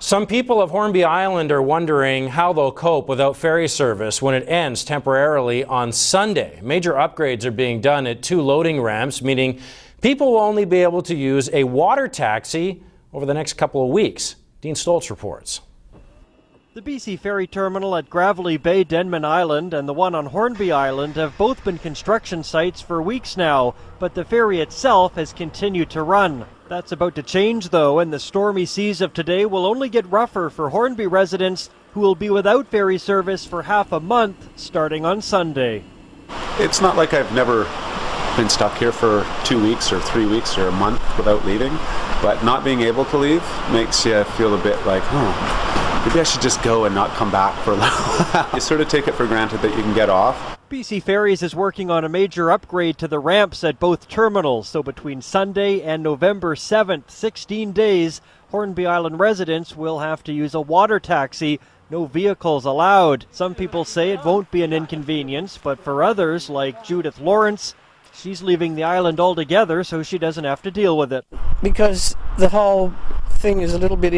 Some people of Hornby Island are wondering how they'll cope without ferry service when it ends temporarily on Sunday. Major upgrades are being done at 2 loading ramps, meaning people will only be able to use a water taxi over the next couple of weeks. Dean Stoltz reports. The BC Ferry Terminal at Gravelly Bay, Denman Island, and the one on Hornby Island have both been construction sites for weeks now, but the ferry itself has continued to run. That's about to change, though, and the stormy seas of today will only get rougher for Hornby residents who will be without ferry service for half a month starting on Sunday. It's not like I've never been stuck here for 2 weeks or 3 weeks or a month without leaving, but not being able to leave makes you feel a bit like, maybe I should just go and not come back for a little while. You sort of take it for granted that you can get off. BC Ferries is working on a major upgrade to the ramps at both terminals, so between Sunday and November 7th, 16 days, Hornby Island residents will have to use a water taxi. No vehicles allowed. Some people say it won't be an inconvenience, but for others, like Judith Lawrence, she's leaving the island altogether so she doesn't have to deal with it. Because the whole thing is a little bit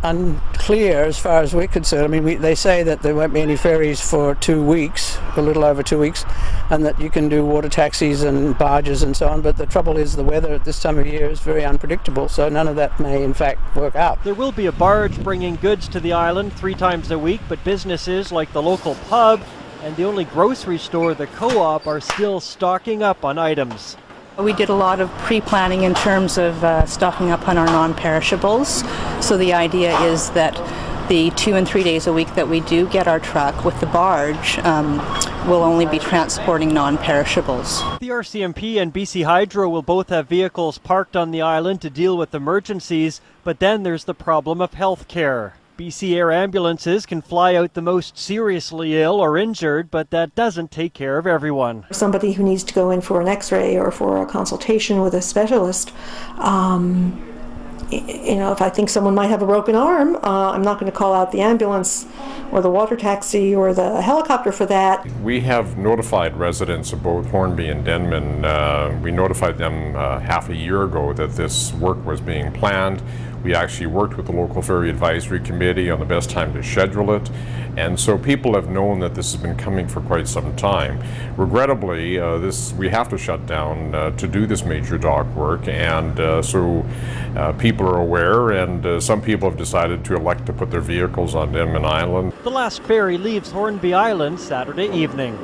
unclear as far as we're concerned. I mean, they say that there won't be any ferries for 2 weeks, a little over 2 weeks, and that you can do water taxis and barges and so on, but the trouble is the weather at this time of year is very unpredictable, so none of that may in fact work out. There will be a barge bringing goods to the island 3 times a week, but businesses like the local pub and the only grocery store, the Co-op, are still stocking up on items. We did a lot of pre-planning in terms of stocking up on our non-perishables. So the idea is that the 2 and 3 days a week that we do get our truck with the barge will only be transporting non-perishables. The RCMP and BC Hydro will both have vehicles parked on the island to deal with emergencies, but then there's the problem of health care. BC Air ambulances can fly out the most seriously ill or injured, but that doesn't take care of everyone. Somebody who needs to go in for an x-ray or for a consultation with a specialist, if I think someone might have a broken arm, I'm not going to call out the ambulance or the water taxi or the helicopter for that. We have notified residents of both Hornby and Denman. We notified them half a year ago that this work was being planned. We actually worked with the local ferry advisory committee on the best time to schedule it, and so people have known that this has been coming for quite some time. Regrettably, we have to shut down to do this major dock work, and so people are aware, and some people have decided to elect to put their vehicles on Denman Island. The last ferry leaves Hornby Island Saturday evening.